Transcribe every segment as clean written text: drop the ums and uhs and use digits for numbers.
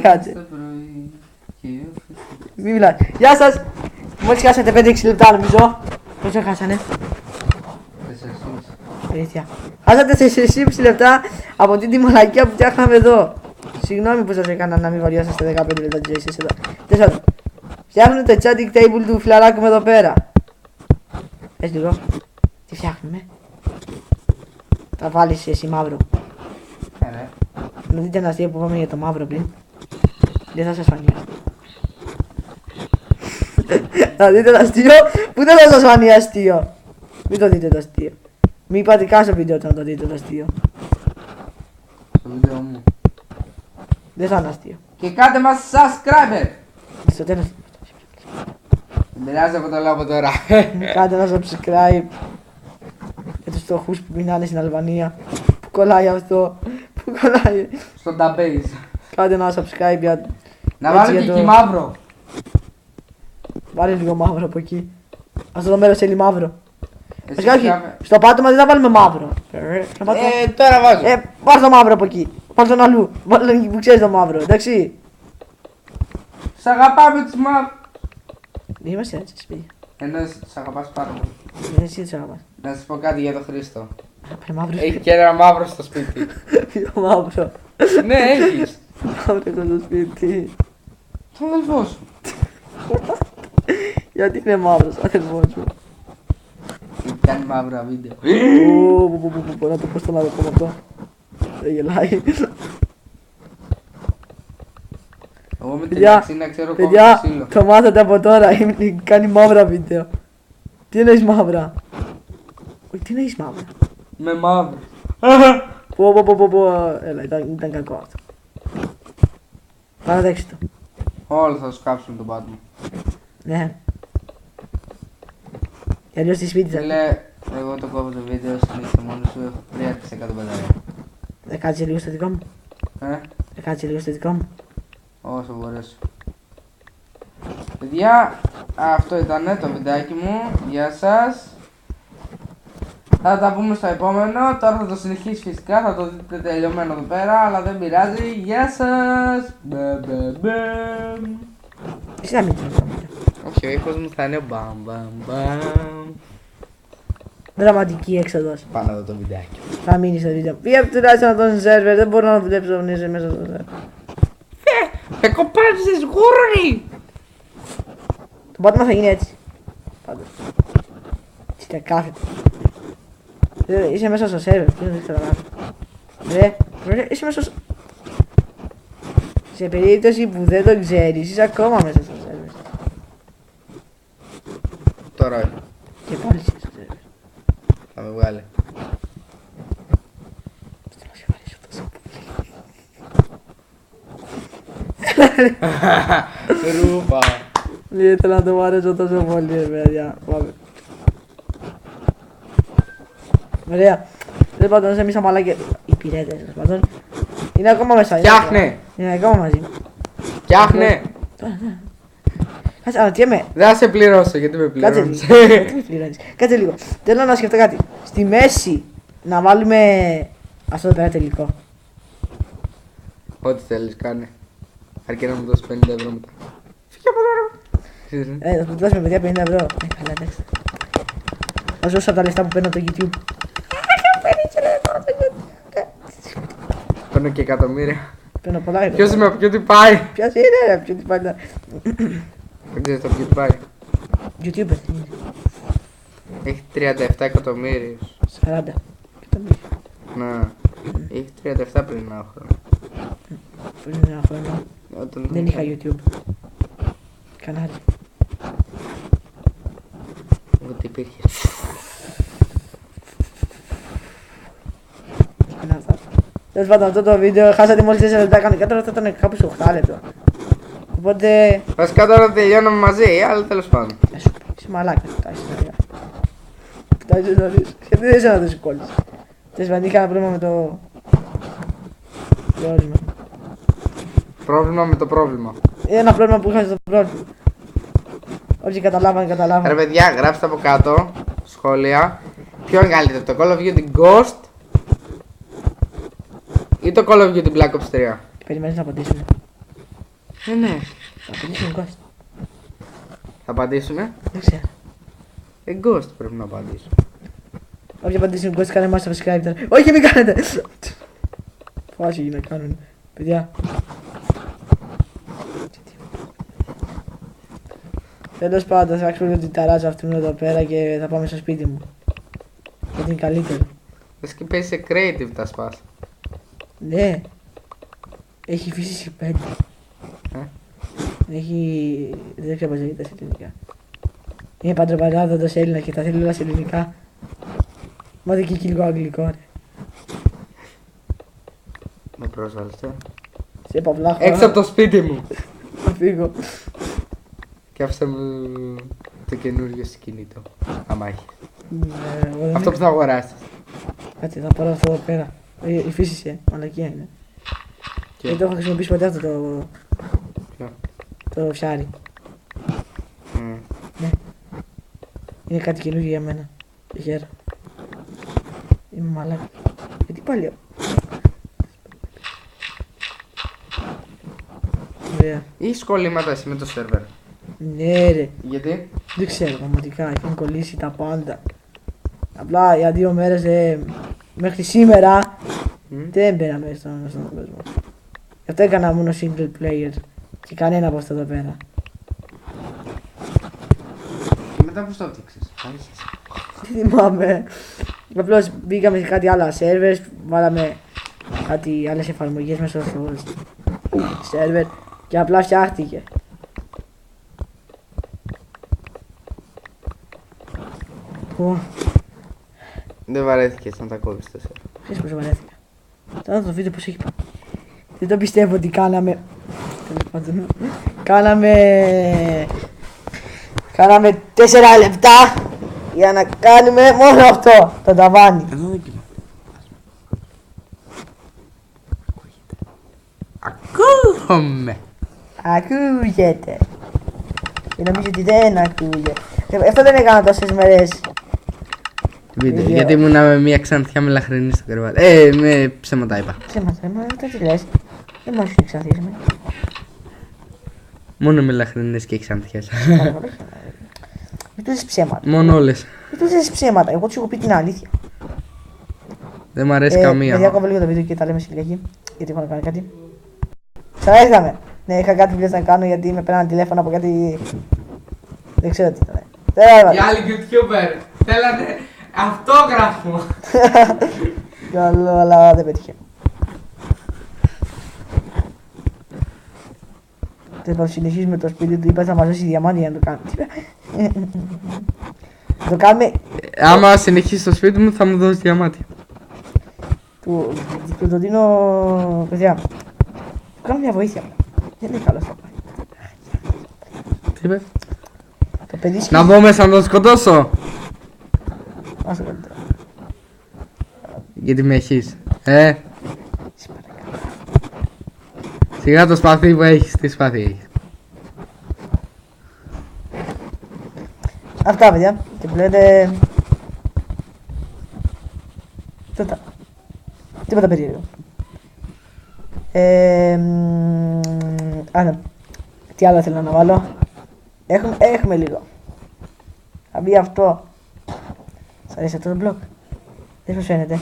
Κάτσε. Μη μιλάς. Γεια σας. Μόλις χάσατε 5-6 λεπτά νομίζω. Πόσο χάσανε? 4,5. Αλήθεια. Χάσατε 4,5 λεπτά από την μαλακία που φτιάχναμε εδώ. Συγγνώμη που σας έκανα να μην βαριόσαστε 15 λεπτά της ζωής σας εδώ. Τέλος πάντων. Φτιάχνουμε το chatting table του φιλαράκου μου εδώ πέρα. Πες λίγο. Τι φτιάχνουμε? Θα βάλεις εσύ μαύρο. Να δείτε ένα αστείο που είπαμε για το μαύρο πριν. Δεν θα σας φανεί αστείο. Να δείτε ένα αστείο που δεν θα σας φανεί αστείο. Μην το δείτε το αστείο. Μην πάτε καν στο βίντεο να το δείτε το αστείο. Στο βίντεο μου. Δεν θα είναι αστείο. Και κάντε μας subscribe. Στο τέλος. Δεν πειράζει, εγώ το λέω από τώρα. Κάντε ένα subscribe για τους φτωχούς που μείνανε στην Αλβανία. Που κολλάει αυτό. Που κολλάει. Στο database. Κάντε ένα subscribe για... Να έτσι βάλω για και το- εκεί μαύρο. Βάλε λίγο μαύρο από εκεί. Αυτό το μέρος θέλει μαύρο. Εσύ Βασικά όχι, κάμε. στο πάτωμα δεν θα βάλουμε μαύρο. Στο πάτωμα... Τώρα βάζω. Βάλ το μαύρο από εκεί. Βάλ τον αλλού. Βάλ τον εκεί που ξέρεις το μαύρο, εντάξει. Σ' αγαπάμε τους μαύρους. Δεν είμαστε έτσι, παιδιά. Ενώ εσύ τους αγαπάς πάρα πολύ. Εσύ έτσι αγαπάς. Να σας πω κάτι για τον Χρήστο. Πάρε μαύρο. Έχει και ένα μαύρο στο σπίτι. Ποιο μαύρο. Ναι, έχεις. Μαύρο έχω στο σπίτι. Τον αδελφό σου. Γιατί είναι μαύρος, αδελφός μου. Κάνει μαύρα βίντεο. Να το πω στον αδελφό μου αυτό. Δεν γελάει. Εγώ με την Παιδιά, αξίνα ξέρω κόμμα παιδιά, ξύλο. το μάθατε από τώρα. Κάνει μαύρα βίντεο. Τι εννοείς μαύρα? Όχι, τι εννοείς μαύρα? Με μαύρο. Πω, έλα, ήταν κακό αυτό. Παραδέξτε το. Όλοι θα σου κάψουν τον πάτο μου. Ναι. Για αλλιώς στη σπίτι θα. Φίλε, εγώ το κόβω το βίντεο, συνήθω μόνο σου έχω 3% μπαταρία. Θα κάτσει λίγο στο δικό μου. Θα κάτσει λίγο στο δικό μου. Όσο μπορέσω. Παιδιά, αυτό ήταν το βιντεάκι μου. Γεια σας. Θα τα πούμε στο επόμενο. Τώρα θα το συνεχίσει φυσικά. Θα το δείτε τελειωμένο εδώ πέρα. Αλλά δεν πειράζει. Γεια σας. Εσύ θα μην το. Όχι, ο ήχος μου θα είναι μπαμ μπαμ μπαμ. Δραματική έξοδος. Πάνω εδώ το βιντεάκι. Θα μείνει στο βίντεο. Πήγα τουλάχιστον τον σερβερ. Δεν μπορώ να δουλέψω μέσα στο σερβερ. Με κοπάνισες γούρνη! Το πάτωμα θα γίνει έτσι. Πάντως. Έτσι τα κάθεται. Είσαι μέσα στο σερβερ. Τι δεν καταλάβει. Ρε, είσαι μέσα στο... Σε περίπτωση που δεν το ξέρεις, είσαι ακόμα μέσα στο σερβερ. Τώρα όχι. Και πάλι είσαι στο σερβερ. Θα με βγάλει. Θα μας ευχαριστήσω τόσο πολύ. Ρούπα. Ήθελα να το μ' αρέσω τόσο πολύ, παιδιά. Πάμε. Ωραία. Δεν πάντων, εμείς αμαλάκια. Οι πυρέτες, τέλος πάντων. Είναι ακόμα μέσα. Φτιάχνε! Είναι ακόμα μαζί. Φτιάχνε! Κάτσε, αναρωτιέμαι. Δεν θα σε πληρώσω γιατί με Κάτσε πληρώνεις. λίγο. Γιατί με πληρώνεις? Κάτσε λίγο. Θέλω να σκεφτώ κάτι. Στη μέση να βάλουμε αυτό εδώ πέρα τελικό. Ό,τι θέλεις κάνε. Αρκεί να μου δώσεις 50 ευρώ μετά. Φύγε από τώρα. Θα του δώσουμε παιδιά 50 ευρώ. Καλά, εντάξει. Θα σου δώσω από τα λεφτά που παίρνω από το YouTube. Παίρνω και εκατομμύρια. Παίρνω πολλά. Ποιος είμαι, από ποιο τι πάει. Ποιος είναι ρε, ποιο τι πάει να... Δεν ξέρεις το ποιο τι πάει. YouTuber. Έχει 37 εκατομμύρια. 40. Να. Έχει 37 πριν ένα χρόνο. Πριν ένα χρόνο Όταν δεν είχα YouTube. Κανάλι. Ούτε υπήρχε. Είναι αυτά. Τέλος πάντων, αυτό το βίντεο χάσατε μόλις 4 λεπτά κανονικά, τώρα θα ήταν κάπου σε 8 λεπτό. Οπότε... Βασικά τώρα τελειώνουμε μαζί, αλλά τέλος πάντων. Σου πω, είσαι μαλάκα, κοιτάξεις να γράφει. Κοιτάξεις να δεις, γιατί δεν είσαι να το σηκώνεις. Τέλος πάντων, είχα ένα πρόβλημα με το... πρόβλημα. Πρόβλημα με το πρόβλημα. Ένα πρόβλημα που είχα στο πρόβλημα. Όσοι καταλάβανε, Ρε καταλάβανε. παιδιά, γράψτε από κάτω σχόλια. Ποιο είναι καλύτερο, το Call of Duty Ghost ή το Call of Duty Black Ops 3. Περιμένεις να απαντήσουμε. Ναι. Θα απαντήσουμε ghost. Θα απαντήσουμε. Δεν ξέρω. Ghost πρέπει να απαντήσω. Όποια απαντήσουμε ghost κάνε μας subscribe τώρα. Όχι μην κάνετε. Φάση να κάνουν. Παιδιά. Τέλος πάντων θα αξιοποιήσω την ταράτσα αυτήν εδώ πέρα και θα πάμε στο σπίτι μου. Γιατί είναι καλύτερο. Λες και παίζει σε creative τα σπάς. Ναι. Έχει φύση 5. Έχει... δεν ξέρω πώς λέγεται σε ελληνικά. Είναι παντροπαράδοτος Έλληνας και τα θέλει όλα σε ελληνικά. Μάθε και εκεί λίγο αγγλικό ρε. Με πρόσβαλες Σε παυλά χώρα. έξω από το σπίτι μου. Θα φύγω. Και άφησα μου το καινούριο σκηνήτο. Άμα έχει. Ναι, εγώ δεν Αυτό που θα αγοράσεις. Κάτσε, θα πάρω αυτό εδώ πέρα. Η φύση μαλακία είναι. Και- Δεν το έχω χρησιμοποιήσει ποτέ αυτό Ποιο? το φιάρι. Μμ. Ναι. Είναι κάτι καινούργιο για μένα. Χαίρομαι. Είμαι μαλάκα. Γιατί πάλι. Ωραία. Έχεις κολλήματα εσύ με το σερβερ. Ναι ρε. Γιατί? Δεν ξέρω πραγματικά. Έχουν κολλήσει τα πάντα. Απλά για 2 μέρες μέχρι σήμερα δεν μπαίνα μέσα στον κόσμο. Γι' αυτό έκανα μόνο single player. Και κανένα από αυτά εδώ πέρα. Και μετά πώς το έφτιαξες? Δεν θυμάμαι. Απλώς μπήκαμε σε κάτι άλλα servers, βάλαμε κάτι άλλες εφαρμογές μέσα στο server και απλά φτιάχτηκε. Πω, Δεν βαρέθηκες να τα κόβεις το σερβερ. ξέρεις πως βαρέθηκα. Θα δω το βίντεο πως έχει πάει. Δεν το πιστεύω ότι κάναμε... τέλος πάντων. Κάναμε 4 λεπτά για να κάνουμε μόνο αυτό το ταβάνι. Εδώ δεν κοιμά. Ακούγομαι. Ακούγεται. Και νομίζω ότι δεν ακούγεται. Αυτό δεν έκανα τόσες μέρες. Βίντεο. Βίντεο. Γιατί ήμουν με μια ξανθιά με λαχρινή στο κρεβάτι. Με ψέματα είπα. Ψέματα, μα δεν τι λες. Δεν μ' άρεσε να ξανθείς με. Μόνο με λαχρινές και ξανθιές. Μην του λες ψέματα. Μόνο όλες. Μην του λες ψέματα. Εγώ τους έχω πει την αλήθεια. Δεν μ' αρέσει Παιδιά, καμία. κόβω λίγο το βίντεο και τα λέμε σε λιγάκι. Γιατί έχω να κάνω κάτι. Ξαναήρθαμε. Ναι, είχα κάτι που να κάνω γιατί με πέραν τηλέφωνο από κάτι. Δεν ξέρω τι ήταν. Οι άλλοι YouTuber θέλανε αυτόγραφο. Καλό, αλλά δεν πέτυχε. Τέλος πάντων, συνεχίζουμε το σπίτι του. Είπα θα μας δώσει διαμάντι για να το κάνουμε. Τι είπε? Το κάνουμε. Άμα συνεχίσει το σπίτι μου θα μου δώσει διαμάτι. Του το δίνω. Παιδιά. Του κάνω μια βοήθεια. Δεν είναι καλό αυτό. Τι είπε? Το παιδί Να μπω μέσα να τον σκοτώσω. Άσε καλύτερα. Γιατί με έχεις. Σιγά το σπαθί που έχεις. Τι σπαθί έχεις. Αυτά παιδιά. Και που λέτε. Τίποτα περίεργο. Άρα. Τι άλλο θέλω να βάλω. Έχουμε λίγο. Θα μπει αυτό. Σ' αρέσει αυτό το μπλοκ? Δεν σας φαίνεται.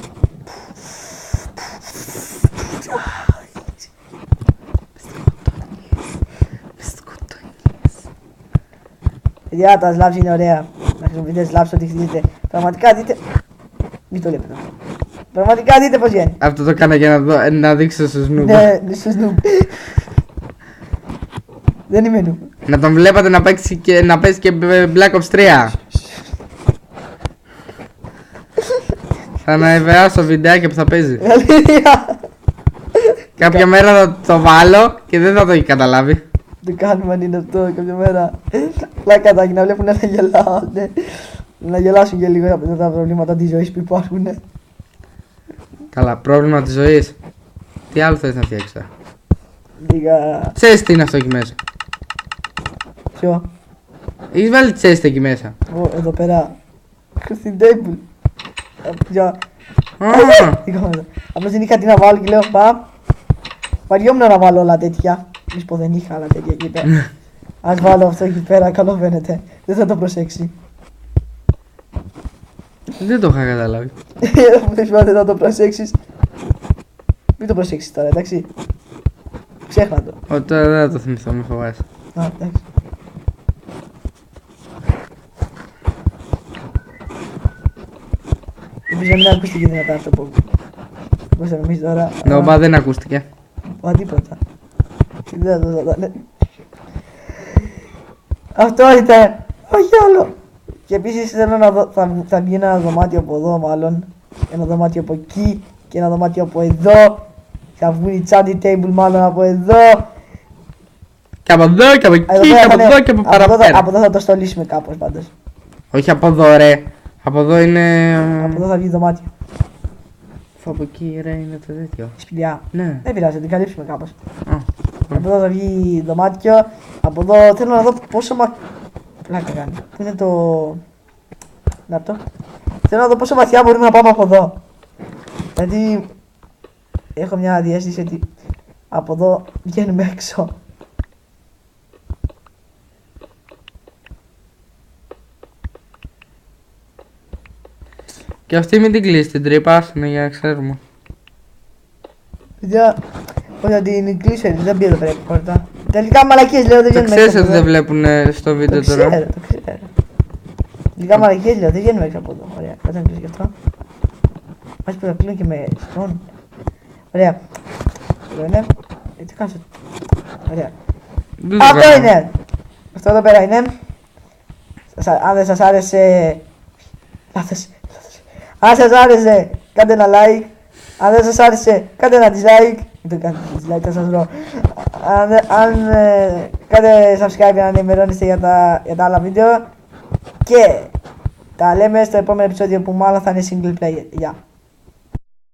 Παιδιά, τα σλάψη είναι ωραία. Να χρησιμοποιείτε σλάψη ό,τι χτίζετε. Πραγματικά δείτε. Μην το λέτε. Πραγματικά δείτε πως βγαίνει. Αυτό το έκανα για να δείξω στους νουμπ. Ναι, στους νουμπ. Δεν είμαι νουμπ. Να τον βλέπατε να παίξει και Black Ops 3. Θα ανεβάσω βιντεάκια που θα παίζει. Αλήθεια. Κάποια μέρα θα το βάλω και δεν θα το έχει καταλάβει. Το κάνουμε αν είναι αυτό κάποια μέρα. Πλάκα τα να βλέπουν να γελάνε. Να γελάσουν και λίγο από τα προβλήματα της ζωής που υπάρχουν. Καλά, πρόβλημα της ζωής. Τι άλλο θες να φτιάξεις τώρα? Λίγα. Ξέρεις τι είναι αυτό εκεί μέσα. Ποιο? Έχεις βάλει chest εκεί μέσα. Εδώ πέρα. Στην table. Για. Α, Απλώς δεν είχα τι να βάλω και λέω πα. Βαριόμουν να βάλω όλα τέτοια. Μη πω δεν είχα άλλα τέτοια εκεί πέρα. Ας βάλω αυτό εκεί πέρα, καλό φαίνεται. Δεν θα το προσέξει. Δεν το είχα καταλάβει. Δεν θα το προσέξεις. Μην το προσέξεις τώρα, εντάξει. Ξέχνα το. Τώρα δεν θα το θυμηθώ, μη φοβάσαι. Α, εντάξει. Ελπίζω να μην ακούστηκε δυνατά αυτό που ακούσαμε εμείς τώρα. Νόμπα δεν ακούστηκε. Μα τίποτα. Αυτό ήταν. Όχι άλλο. Και επίσης θέλω να δω, θα βγει ένα δωμάτιο από εδώ μάλλον. Ένα δωμάτιο από εκεί και ένα δωμάτιο από εδώ. Θα βγουν οι study table μάλλον από εδώ. Και από εδώ και από εκεί και από εδώ και από παραπέρα. Από εδώ θα το στολίσουμε κάπως πάντως. Όχι από εδώ ρε. Από εδώ είναι... Από εδώ θα βγει δωμάτιο. Από εκεί ρε είναι το τέτοιο. Σπηλιά. Ναι. Δεν πειράζει, θα την καλύψουμε κάπως. Α, Από εδώ θα βγει δωμάτιο. Από εδώ θέλω να δω πόσο πλάκα κάνει. Πού είναι το... λάπτοπ. Θέλω να δω πόσο βαθιά μπορούμε να πάμε από εδώ. Δηλαδή... έχω μια διαίσθηση ότι... από εδώ βγαίνουμε έξω. Και αυτή μην την κλείσει την τρύπα, άσχηνα για να ξέρουμε. Παιδιά... όχι να την κλείσω, δεν πει εδώ πέρα η πόρτα. Τελικά μαλακίες λέω, δεν Το βγαίνουμε ξέρεις έξω από ότι εδώ. δεν βλέπουν στο βίντεο Το τώρα. ξέρω, το ξέρω. Τελικά μαλακίες λέω, δεν βγαίνουμε έξω από εδώ. Ωραία, κάτσε να κλείσω και αυτό. Μάλιστα που θα κλείνω και με stone. Ωραία. Εδώ είναι. Τι κάνεις. Ωραία. Δεν το Αυτό κάνω. είναι! Αυτό εδώ πέρα είναι. Αν δεν σας άρεσε... Λάθος. Αν σας άρεσε, κάντε ένα like. Αν δεν σας άρεσε, κάντε ένα dislike. Δεν κάντε dislike, θα σας βρω. Αν κάντε subscribe για να ενημερώνεστε για τα άλλα βίντεο. Και τα λέμε στο επόμενο επεισόδιο που μάλλον θα είναι single player. Γεια.